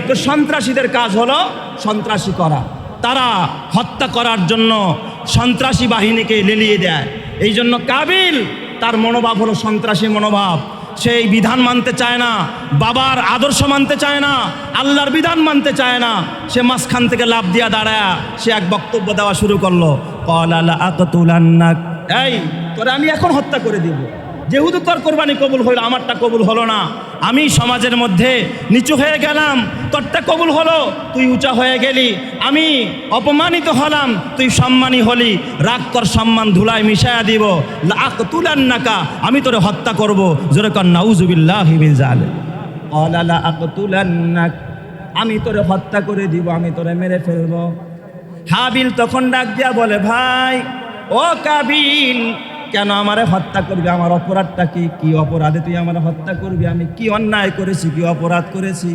তো সন্ত্রাসীদের কাজ হলো সন্ত্রাসী করা, তারা হত্যা করার জন্য সন্ত্রাসী বাহিনীকে লেলিয়ে দেয়। এই জন্য কাবিল তার মনোভাব হলো সন্ত্রাসী মনোভাব, সেই বিধান মানতে চায় না, বাবার আদর্শ মানতে চায় না, আল্লাহর বিধান মানতে চায় না। সে মাঝখান থেকে লাফ দিয়া দাঁড়ায় সে এক বক্তব্য দেওয়া শুরু করলো, ক্বালা লা আকতুলান্নাক, এই তোরে আমি এখন হত্যা করে দিব। যেহেতু তোর কোরবানি কবুল হইল, আমারটা কবুল হলো না, আমি সমাজের মধ্যে নিচু হয়ে গেলাম, তোরটা কবুল হলো, তুই উঁচা হয়ে গেলি, আমি অপমানিত হলাম, তুই সম্মানী হলি, রাগ কর, সম্মান ধুলায় মিশায়া দিব, লা আকতুলান্নাকা, আমি তোরে হত্যা করব। জোরে কর নাউযুবিল্লাহি মিন যালিক। ক্বালা লা আকতুলান্নাক, আমি তোরে হত্যা করে দিব, আমি তোরে মেরে ফেলব। হাবিল তখন ডাক দিয়া বলে, ভাই ও কাবিল, কেন আমারে হত্যা করবি? আমার অপরাধটা কি? কি অপরাধে তুই আমারে হত্যা করবি? আমি কি অন্যায় করেছি, কি অপরাধ করেছি?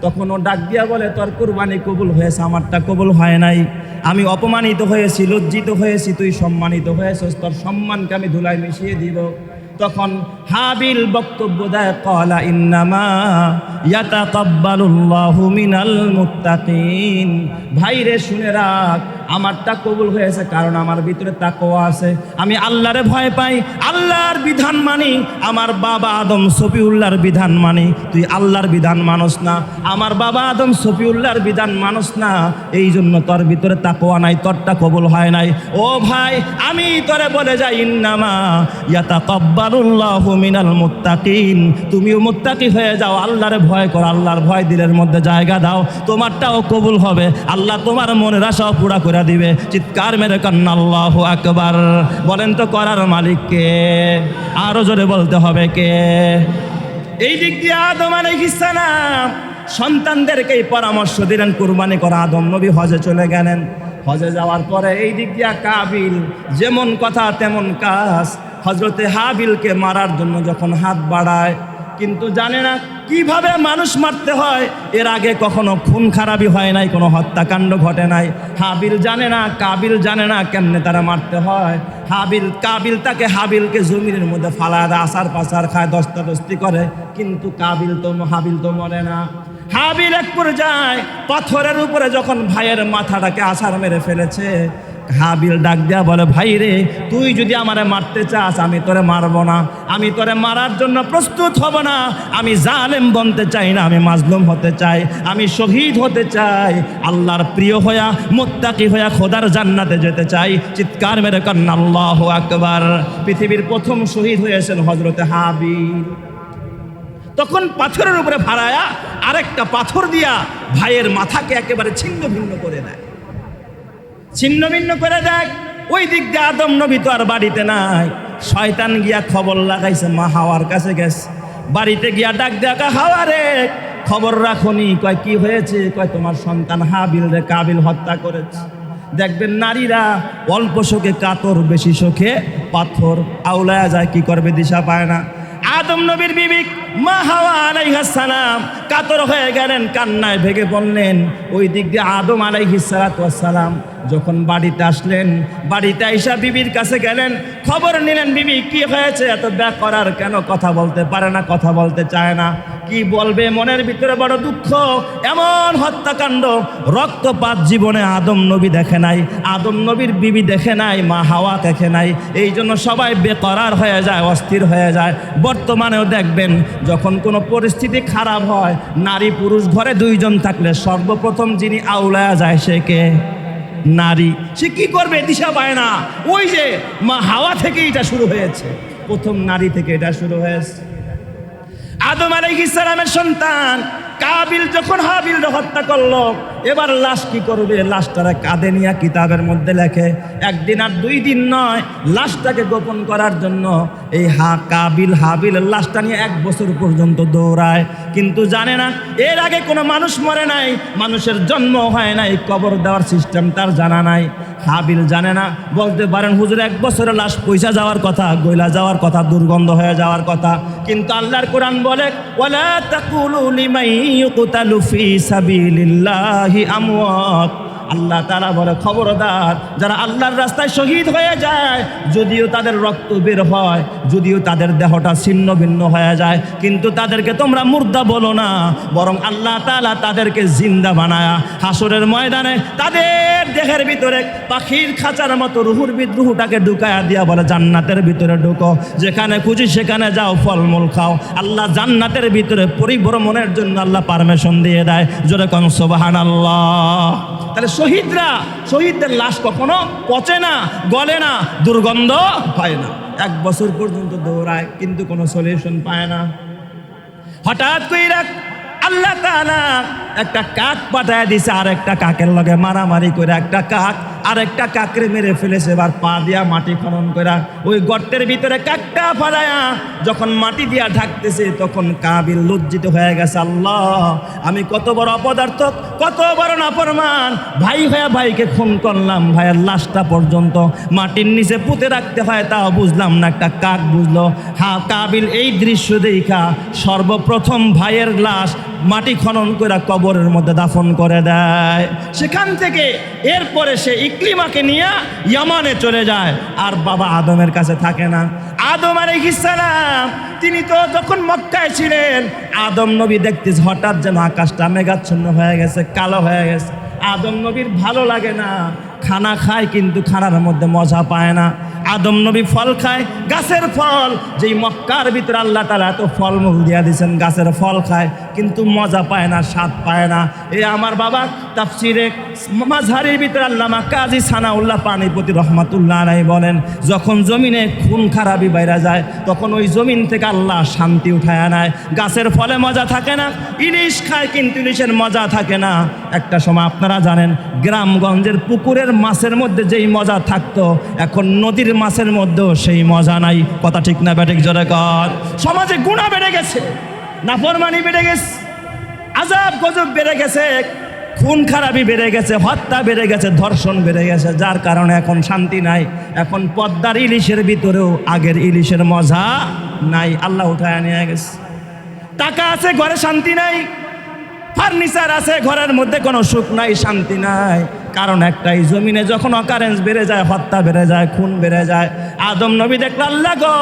তখন ও ডাক দিয়া বলে, তোর কুরবানি কবুল হয়েছে, আমারটা কবুল হয় নাই, আমি অপমানিত হয়েছি, লজ্জিত হয়েছি, তুই সম্মানিত হয়েছিস, তোর সম্মানকে আমি ধুলায় মিশিয়ে দিব। তখন হাবিল বক্তব্য দেয়, ক্বালা ইন্নামা ইয়াতাকাব্বালুল্লাহু মিনাল মুত্তাকিন, ভাইরে শুনে রাখ, আমারটা কবুল হয়েছে কারণ আমার ভিতরে তাকওয়া আছে, আমি আল্লাহরে ভয় পাই, আল্লাহর বিধান মানি, আমার বাবা আদম সফিউল্লাহর বিধান মানি, তুই আল্লাহর বিধান মানস না, আমার বাবা আদম সফিউল্লাহর বিধান মানস না, এই জন্য তোর ভিতরে তাকওয়া নাই, তোরটা কবুল হয় নাই। ও ভাই, আমি তোরে বলে যাই, ইন্নামা ইয়াতাকাব্বালুল্লাহু মিনাল মুত্তাকিন, তুমিও মুত্তাকি হয়ে যাও, আল্লাহরে ভয় করো, আল্লাহর ভয় দিলের মধ্যে জায়গা দাও, তোমারটাও কবুল হবে, আল্লাহ তোমার মনের আশাও পুরা করে দিবে। চিৎকার মেরে কান্না আল্লাহু আকবার। বলেন তো করার মালিক কে? আরো জোরে বলতে হবে কে? এই দিক দিয়ে আদম আলাইহিস সালাম সন্তানদেরকে পরামর্শ দিলেন কুরবানি করা। আদম নবী হজে চলে গেলেন, হজে যাওয়ার পরে এই দিক দিয়ে কাবিল যেমন কথা তেমন কাজ, হজরতে হাবিলকে মারার জন্য যখন হাত বাড়ায়, কিন্তু জানে না কিভাবে মানুষ মারতে হয়, এর আগে কখনো খুন খারাপি হয় নাই, কোনো হত্যাকাণ্ড ঘটে নাই। হাবিল জানে না, কাবিল জানে না কেমনে তারা মারতে হয়। কাবিল হাবিলকে জমিনের মধ্যে ফালা দেয়, আসার পাচার খায়, দস্তাদস্তি করে, কিন্তু হাবিল তো মরে না। হাবিল এক পর্যায়ে পাথরের উপরে যখন ভাইয়ের মাথাটাকে আছাড় মেরে ফেলেছে, হাবিল ডাক দেয়া বলে, ভাই রে, তুই যদি আমারে মারতে চাস, আমি তোরে মারবো না, আমি তোরে মারার জন্য প্রস্তুত হব না, আমি জালেম বনতে চাই না, আমি মাজলুম হতে চাই, আমি শহীদ হতে চাই, আল্লাহর প্রিয় হইয়া মুত্তাকি হইয়া খোদার জান্নাতে যেতে চাই। চিৎকার মেরে কান্না আল্লাহু আকবার। পৃথিবীর প্রথম শহীদ হয়েছেন হযরতে হাবিল। তখন পাথরের উপরে ফাড়ায়া আরেকটা পাথর দিয়া ভাইয়ের মাথাকে একেবারে ছিন্ন ভিন্ন করে দেয়, ছিন্ন ভিন্ন করে দেয়। ওই দিক দিয়ে আদম নবী তো আর বাড়িতে নাই, শয়তান গিয়া খবর লাগাইছে, মা হাওয়ার কাছে গেছে, বাড়িতে গিয়া ডাক দেখা, হাওয়া রে খবর রাখনি? কয় কি হয়েছে? কয় তোমার সন্তান হাবিল রে কাবিল হত্যা করেছে। দেখবেন নারীরা অল্প শোকে কাতর, বেশি শোকে পাথর, আউলায়া যায়, কি করবে দিশা পায় না। আদম নবীর বিবি মা হাওয়া আলাইহিস সালাম কাতর হয়ে গেলেন, কান্নায় ভেঙে পড়লেন। ওই দিক দিয়ে আদম আলাইহিস সালাম যখন বাড়িতে আসলেন, বাড়িতে আইসা বিবির কাছে গেলেন, খবর নিলেন, বিবি কি হয়েছে? এত ব্যাক করার কেন? কথা বলতে পারে না, কথা বলতে চায় না, কি বলবে? মনের ভিতরে বড় দুঃখ। এমন হত্যাকাণ্ড, রক্তপাত জীবনে আদম নবী দেখে নাই, আদম নবীর বিবি দেখে নাই, মা হাওয়া দেখে নাই। এই জন্য সবাই বেকরার হয়ে যায়, অস্থির হয়ে যায়। বর্তমানেও দেখবেন যখন কোনো পরিস্থিতি খারাপ হয়, নারী পুরুষ ঘরে দুইজন থাকলে সর্বপ্রথম যিনি আউলায়া যায় সে কে? নারী। সে কি করবে দিশা পায় না। ওই যে মা হাওয়া থেকে এটা শুরু হয়েছে, প্রথম নারী থেকে এটা শুরু হয়েছে। আদম আলাইহিস সালামের সন্তান কাবিল যখন হাবিলকে হত্যা করলো, এবার লাশ কি করবে? লাশটারে কাঁধে নিয়ে কিতাবের মধ্যে লেখে, একদিন আর 2 দিন নয়, লাশটাকে গোপন করার জন্য এই কাবিল হাবিলের লাশটা নিয়ে 1 বছর পর্যন্ত দৌড়ায়, কিন্তু জানে না এর আগে কোনো মানুষ মরে নাই, মানুষের জন্ম হয় নাই, কবর দেওয়ার সিস্টেম তার জানা নাই। হাবিল জানে না। বলতে পারেন হুজুর 1 বছরের লাশ পয়সা যাওয়ার কথা, গইলা যাওয়ার কথা, দুর্গন্ধ হয়ে যাওয়ার কথা, কিন্তু আল্লাহর কোরআন বলে, ওয়ালা তাকুলু লিমান ইউকতালু ফি সাবিলিল্লাহি আমওয়াত, আল্লাহ তাআলা বলে খবরদার যারা আল্লাহর রাস্তায় শহীদ হয়ে যায়, যদিও তাদের রক্ত বের হয়, যদিও তাদের দেহটা ছিন্ন ভিন্ন হয়ে যায়, কিন্তু তাদেরকে তোমরা মুর্দা বলো না, বরং আল্লাহ তাআলা তাদেরকে জিন্দা বানায়া হাসরের ময়দানে তাদের দেহের ভিতরে পাখির খাঁচার মতো রুহুটাকে ঢুকায়া দিয়া বলে জান্নাতের ভিতরে ঢুকো, যেখানে খুশি সেখানে যাও, ফলমূল খাও। আল্লাহ জান্নাতের ভিতরে পরিভ্রমণের জন্য আল্লাহ পারমিশন দিয়ে দেয়। জোরে কোন সুবহানাল্লাহ। তাহলে শহীদদের লাশ কখনো পচে না, গলে না, দুর্গন্ধ হয় না। 1 বছর পর্যন্ত দৌড়ায় কিন্তু কোনো সলিউশন পায় না। হঠাৎ কইরা আল্লাহ তাআলা একটা কাক পাঠায় দিছে, আর একটা কাকের লগে মারামারি করে একটা কাক আরেকটা কাকরে মেরে ফেলেছে। এবার পা দিয়া মাটি খনন করে ওই গর্তের ভিতরে কাকটা ফালায়া যখন মাটি দিয়া ঢাকতেছে, তখন কাবিল লজ্জিত হয়ে গেছে। আল্লাহ, আমি কত বড় অপদার্থ, কত বড় নাফরমান, ভাই হয়ে ভাইকে খুন করলাম, ভাইয়ের লাশটা পর্যন্ত মাটির নিচে পুঁতে রাখতে হয় তাও বুঝলাম না, একটা কাক বুঝলো। হ্যাঁ, কাবিল এই দৃশ্য দেখা সর্বপ্রথম ভাইয়ের লাশ মাটি খনন করে কবরের মধ্যে দাফন করে দেয়। সেখান থেকে এরপরে সে ইকলিমাকে নিয়ে ইয়ামানে চলে যায়, আর বাবা আদমের কাছে থাকে না। আদম আলাইহিস সালাম তিনি তো যখন মক্কায় ছিলেন, আদম নবী দেখতেছে হঠাৎ যেন আকাশটা মেঘাচ্ছন্ন হয়ে গেছে, কালো হয়ে গেছে। আদম নবীর ভালো লাগে না, খানা খায় কিন্তু খানার মধ্যে মজা পায় না। আদম নবী ফল খায়, গাছের ফল, যেই মক্কার ভিতরে আল্লাহ তাআলা এত ফলমূল দিয়া দিয়েছেন, গাছের ফল খায় কিন্তু মজা পায় না, স্বাদ পায় না। এ আমার বাবা তাফসিরে মাযহারের ভিতরে আল্লামা কাজী সানাউল্লাহ পানিপতি রহমাতুল্লাহ আলাইহি বলেন, যখন জমিনে খুন খারাপি বাইরা যায়, তখন ওই জমিন থেকে আল্লাহ শান্তি উঠায় নেয়। গাছের ফলে মজা থাকে না, ইলিশ খায় কিন্তু ইলিশের মজা থাকে না। একটা সময় আপনারা জানেন, গ্রামগঞ্জের পুকুরের মাছের মধ্যে যেই মজা থাকতো, এখন নদীর মাছের মধ্যেও সেই মজা নাই। কথা ঠিক না ব্যাটিক জোরে কর। সমাজে গুনাহ বেড়ে গেছে, নাফরমানি বেড়ে গেছে, আযাব গজব বেড়ে গেছে, খুন খারাপি বেড়ে গেছে, হত্যা বেড়ে গেছে, ধর্ষণ বেড়ে গেছে, যার কারণে এখন শান্তি নাই। এখন পদ্মার ইলিশের ভিতরেও আগের ইলিশের মজা নাই, আল্লাহ উঠায় নিয়ে গেছে। টাকা আছে, ঘরে শান্তি নাই, ফার্নিচার আছে, ঘরের মধ্যে কোনো সুখ নাই, শান্তি নাই। কারণ একটাই, জমিনে যখন অকারেন্স বেড়ে যায়, হত্যা বেড়ে যায়, খুন বেড়ে যায়। আদম নবী দেখল, আল্লাহ গো,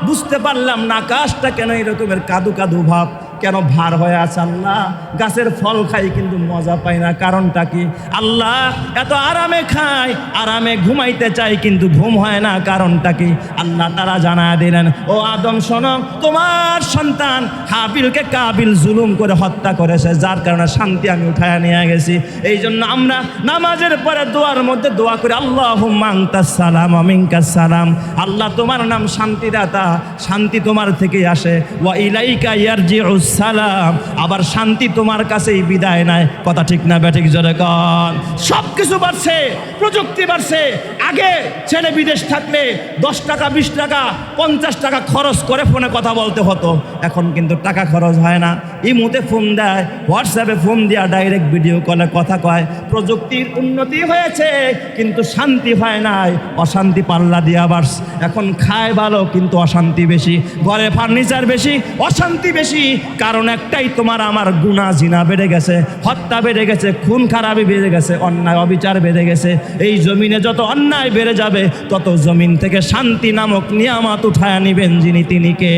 বুঝতে পারলাম না আকাশটা কেন এরকমের কাদু কাদু ভাব, কেন ভার হয়ে আছে। আল্লাহ, গাছের ফল খাই কিন্তু মজা পাই না, কারণটা কি? আল্লাহ, এত আরামে খাই, আরামে ঘুমাইতে চাই কিন্তু ঘুম হয় না, কারণটা কি? আল্লাহ তারা জানায় দিলেন, ও আদম শোনো, তোমার সন্তান হাবিলকে কাবিল জুলুম করে হত্যা করেছে, যার কারণে শান্তি আমি উঠায় নিয়ে গেছি। এই জন্য আমরা নামাজের পরে দোয়ার মধ্যে দোয়া করি, আল্লাহুম্মা আনতাস সালাম ওয়া মিনকাস সালাম। আল্লাহ, তোমার নাম শান্তিদাতা, শান্তি তোমার থেকেই আসে। ওয়া ইলাইকা ইয়ারজিউস সালাম, আবার শান্তি তোমার কাছেই বিদায় নেয়। কথা ঠিক না ব্যাটিক জোরে কর। সব কিছু বাড়ছে, প্রযুক্তি বাড়ছে। আগে ছেলে বিদেশ থাকলে 10 টাকা 20 টাকা 50 টাকা খরচ করে ফোনে কথা বলতে হতো, এখন কিন্তু টাকা খরচ হয় না। ইমোতে ফোন দেয়, হোয়াটসঅ্যাপে ফোন দিয়া ডাইরেক্ট ভিডিও কলে কথা কয়। প্রযুক্তির উন্নতি হয়েছে কিন্তু শান্তি হয় নাই, অশান্তি পাল্লা দিয়া বাড়ছে। এখন খায় ভালো কিন্তু অশান্তি বেশি, ঘরে ফার্নিচার বেশি, অশান্তি বেশি। কারণ একটাই, তোমার আমার গুনাহ জিনা বেড়ে গেছে, হত্যা বেড়ে গেছে, খুন খারাপি বেড়ে গেছে, অন্যায় অবিচার বেড়ে গেছে। এই জমিনে যত অন্যায় বেড়ে যাবে, তত জমিন থেকে শান্তি নামক নিয়ামত উঠায় নিবেন যিনি, তিনি কে?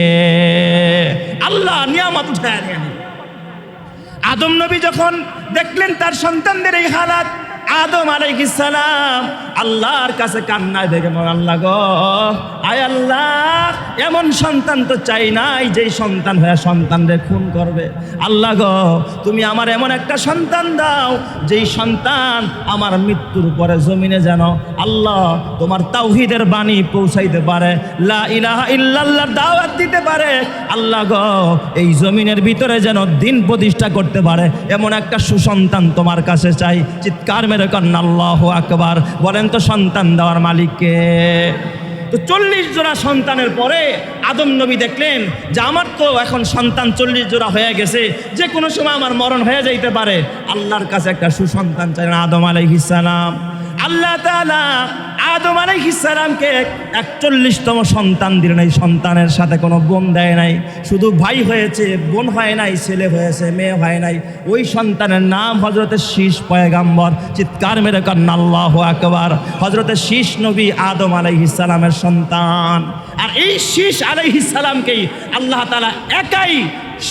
আল্লাহ নিয়ামত উঠায় নিয়ে নিবেন। আদম নবী যখন দেখলেন তার সন্তানদের এই হালাত, আদম আলাইহিস সালাম আল্লাহর কাছে কান্নায় দেখে, আল্লাহ গো, আয় আল্লাহ, এমন সন্তান তো চাই নাই যেই সন্তান হয়ে সন্তানদের খুন করবে। আল্লাহ গো, তুমি আমার এমন একটা সন্তান দাও যেই সন্তান আমার মৃত্যুর পরে জমিনে যেন আল্লাহ তোমার তাওহীদের বাণী পৌঁছাইতে পারে, লা ইলাহা ইল্লাল্লাহর দাওয়াত দিতে পারে। আল্লাহ গো, এই জমিনের ভিতরে যেন দিন প্রতিষ্ঠা করতে পারে, এমন একটা সুসন্তান তোমার কাছে চাই। চিৎকার মেরে কন্যা আল্লাহু আকবার। বলেন তো সন্তান দেওয়ার মালিককে? তো 40 জোড়া সন্তানের পরে আদম নবী দেখলেন যে আমার তো এখন সন্তান 40 জোড়া হয়ে গেছে, যে কোনো সময় আমার মরণ হয়ে যাইতে পারে। আল্লাহর কাছে একটা সুসন্তান চাইলেন আদম আলাইহিস সালাম। আল্লাহ তাআলা আদম আলাইহিস সালামকে 41তম সন্তান দিলেন। এই সন্তানের সাথে কোনো বোন দেয় নাই, শুধু ভাই হয়েছে, বোন হয় নাই, ছেলে হয়েছে, মেয়ে হয় নাই। ওই সন্তানের নাম হযরতে শীষ পয়গাম্বর। চিৎকার মেরে কান্না আল্লাহু আকবার। হযরতে শীষ নবী আদম আলাইহিস সালামের সন্তান। আর এই শীষ আলাইহিস সালামকেই আল্লাহ তাআলা একাই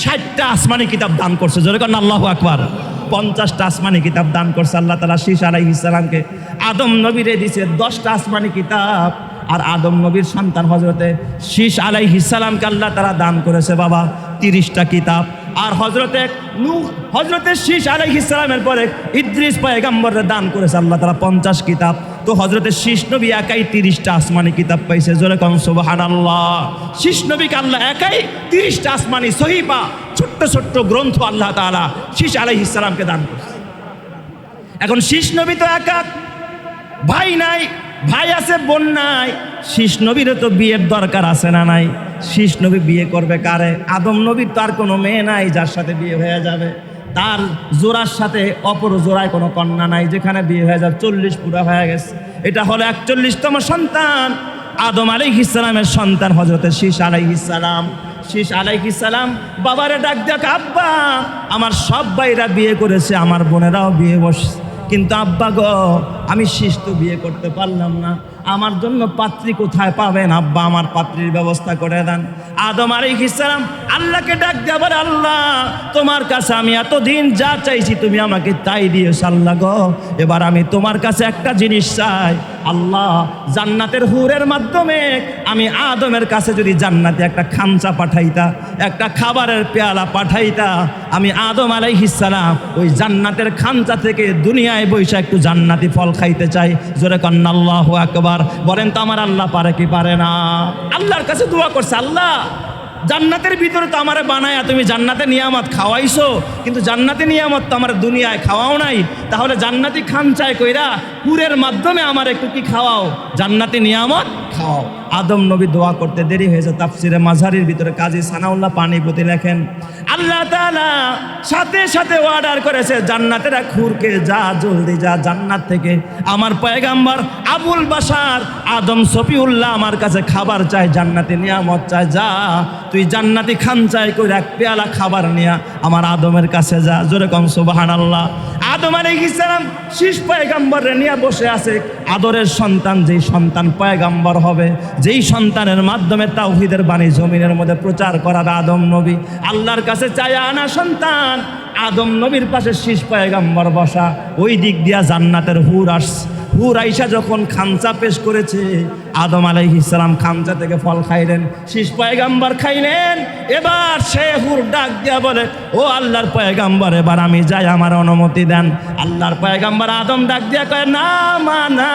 60টা আসমানি কিতাব দান করছে। জোরে কান্না আল্লাহু আকবার। 50টা আসমানি কিতাব দান করছে আল্লাহ তাআলা শীষ আলাইহিস সালামকে। আদম নবীরে দিয়েছে 10টা আসমানি কিতাব। আর আদম নবীর সন্তান হযরতে শীষ আলাইহিস সালামকে আল্লাহ তাআলা দান করেছে বাবা 30টা কিতাব। আর হযরতে নূহ, হযরতে শীষ আলাইহিস সালামের পরে ইদ্রিস পয়গম্বরে দান করেছে আল্লাহ তাআলা 50 কিতাব। তো হযরতে শীষ নবী একাই 30টা আসমানি কিতাব পাইছে। জোরে কোন সুবহানাল্লাহ। শীষ নবীকে আল্লাহ একাই 30টা আসমানি সহিফা, ছোট্ট ছোট্ট গ্রন্থ আল্লাহ তাআলা শীষ আলাইহিস সালামকে দান করেছে। এখন শীষ নবী তো একা, ভাই নাই, ভাই আছে, বোন নাই। শীষ নবীর তো বিয়ের দরকার আছে না নাই? শীষ নবী বিয়ে করবে কারে? আদম নবীর তার কোনো মেয়ে নাই যার সাথে বিয়ে হয়ে যাবে। তার জোড়ার সাথে অপর জোড়ায় কোনো কন্যা নাই যেখানে বিয়ে হয়ে যাবে। 40 পুরা হয়ে গেছে। এটা হলো 41তম সন্তান আদম আলাইহিস সালামের সন্তান হযরতে শীষ আলাইহিস সালাম। শীষ আলাইহিস সালাম বাবারে ডাক দেখ, আব্বা আমার সব ভাইরা বিয়ে করেছে, আমার বোনেরাও বিয়ে বসছে, কিন্তু আব্বা গো আমি শীষ তো বিয়ে করতে পারলাম না, আমার জন্য পাত্রী কোথায় পাবেন আব্বা? আমার পাত্রীর ব্যবস্থা করে দেন। আদম আলাইহিস সালাম আল্লাহকে ডাক দিয়ে বলে, আল্লাহ তোমার কাছে আমি এতদিন যা চাইছি তুমি আমাকে তাই দিয়েছ আল্লাহ গো, এবার আমি তোমার কাছে একটা জিনিস চাই। আল্লাহ জান্নাতের হুরের মাধ্যমে আমি আদমের কাছে যদি জান্নাতে একটা খামচা পাঠাইতা, একটা খাবারের পেয়ালা পাঠাইতা, আমি আদম আলাইহিস সালাম ওই জান্নাতের খামচা থেকে দুনিয়ায় বৈশা একটু জান্নাতি ফল খাইতে চাই। জোরে কান্না আল্লাহু আকবার। বলেন তো আমার আল্লাহ পারে কি পারে না? আল্লাহর কাছে দোয়া করছে, আল্লাহ জান্নাতের ভিতরে তো আমারে বানায়া তুমি জান্নাতে নিয়ামত খাওয়াইছো, কিন্তু জান্নাতি নিয়ামত তো আমার দুনিয়ায় খাওয়াও নাই, তাহলে জান্নাতি খামচায় কইরা পুরের মাধ্যমে আমার একটু কি খাওয়াও, জান্নাতি নিয়ামত খাওয়াও। আদম নবী দোয়া করতে দেরি হয়েছে। তাফসিরে মাঝারির ভিতরে কাজী সানাউল্লাহ পানিপতি লেখেন, আল্লাহ তাআলা সাথে সাথে অর্ডার করেছে জান্নাতের এক হুরকে, যা জলদি যা জান্নাত থেকে আমার পয়গাম্বর আবুল বাশার আদম সফিউল্লাহ আমার কাছে খাবার চাই, জান্নাতি নিয়ামত চাই, যা তুই জান্নাতি খামচায় করে এক পেয়ালা খাবার নিয়া আমার আদমের কাছে যা। জোরে কম সুবহানাল্লাহ। আদম আলাইহিস সালাম শীষ পয়গাম্বরে নিয়ে বসে আছে। আদরের সন্তান, যেই সন্তান পয়গাম্বর হবে, যেই সন্তানের মাধ্যমে তাওহীদের বাণী জমিনের মধ্যে প্রচার করাবে আদম নবী, আল্লাহর কাছে চায় আনা সন্তান। আদম নবীর পাশে শীষ পয়গাম্বর বসা, ওই দিক দিয়া জান্নাতের হুর আসছে। হুর আইসা যখন খামচা পেশ করেছে, আদম আলাইহিস সালাম খামচা থেকে ফল খাইলেন, শীষ পয়গাম্বর খাইলেন। এবার সে হুর ডাক দিয়া বলে, ও আল্লাহর পয়গাম্বর এবার আমি যাই, আমার অনুমতি দেন। আল্লাহর পয়গাম্বর আদম ডাক দিয়া কয়, না মা না,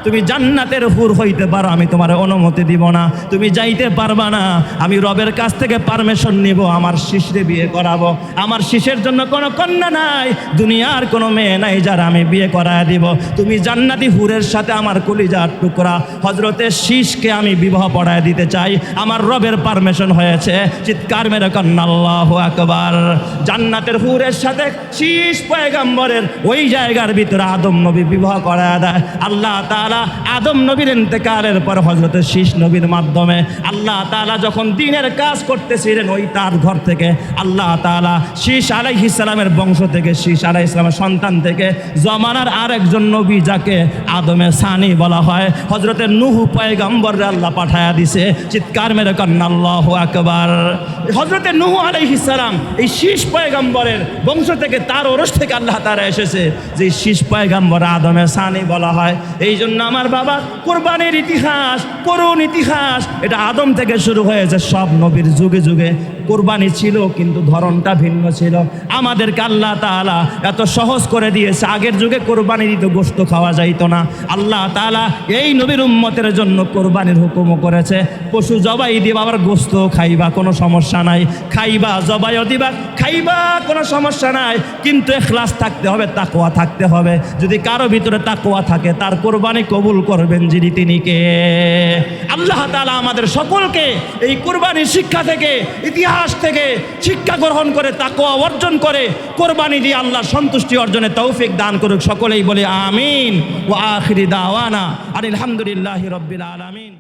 তুমি জান্নাতের হুর হইতে পারো, আমি তোমার অনুমতি দিব না, তুমি যাইতে পারবা না। আমি রবের কাছ থেকে পারমিশন নিব, আমার শীষরে বিয়ে করাবো। আমার শীষের জন্য কোনো কন্যা নাই, দুনিয়ার কোনো মেয়ে নাই যারা আমি বিয়ে করায় দিব। তুমি জান্নাতি হুরের সাথে আমার কলিজার টুকরা হযরতে শীষকে আমি বিবাহ পড়ায় দিতে চাই, আমার রবের পারমিশন হয়েছে। চিৎকার মেরে কান্না আল্লাহু আকবার। জান্নাতের হুরের সাথে শীষ পয়গাম্বরের ওই জায়গার ভিতরে আদম নবী বিবাহ করায় দেয়। আল্লাহ তাআলা আদম নবীর ইন্তেকালের পর হযরতে শীষ নবীর মাধ্যমে আল্লাহ তাআলা যখন দ্বীনের কাজ করতেছিলেন, ওই তার ঘর থেকে আল্লাহ তাআলা শীষ আলাইহিস সালামের বংশ থেকে, শীষ আলাইহিস সালামের সন্তান থেকে জমানার আরেকজন নবী যাকে আদমে সানি বলা হয়, হযরতে নূহ পয়গম্বররে আল্লাহ পাঠায়া দিছে। চিৎকার মেরে কান্না আল্লাহু আকবার। হযরতে নূহ আলাইহিস সালাম এই শীষ পয়গম্বরের বংশ থেকে, তার ওরস থেকে আল্লাহ তাআলা এসেছে, যে শীষ পয়গম্বর আদমে সানি বলা হয়। এই জন্য আমার বাবা কুরবানির ইতিহাস, করুণ ইতিহাস, এটা আদম থেকে শুরু হয়েছে। সব নবীর যুগে যুগে কুরবানি ছিল, কিন্তু ধরনটা ভিন্ন ছিল। আমাদেরকে আল্লাহ তাআলা এত সহজ করে দিয়েছে। আগের যুগে কোরবানি দিত, গোশত খাওয়া যাইতো না। আল্লাহ তাআলা এই নবীর উম্মতের জন্য কোরবানির হুকুমও করেছে। পশু জবাই দিবা, আবার গোশত খাইবা, কোনো সমস্যা নাই, খাইবা, জবাইও দিবা, খাইবা, কোনো সমস্যা নাই, কিন্তু ইখলাস থাকতে হবে, তাকওয়া থাকতে হবে। যদি কারো ভিতরে তাকওয়া থাকে, তার কোরবানি কবুল করবেন যিনি, তিনি কে? আল্লাহ তাআলা আমাদের সকলকে এই কোরবানির শিক্ষা থেকে, ইতিহাস ইতিহাস থেকে শিক্ষা গ্রহণ করে তাকওয়া অর্জন করে কোরবানি দিয়ে আল্লাহর সন্তুষ্টি অর্জনে তৌফিক দান করুক। সকলেই বলে আমিন। ওয়া আখিরি দাওয়ানা আলহামদুলিল্লাহি রাব্বিল আলামিন।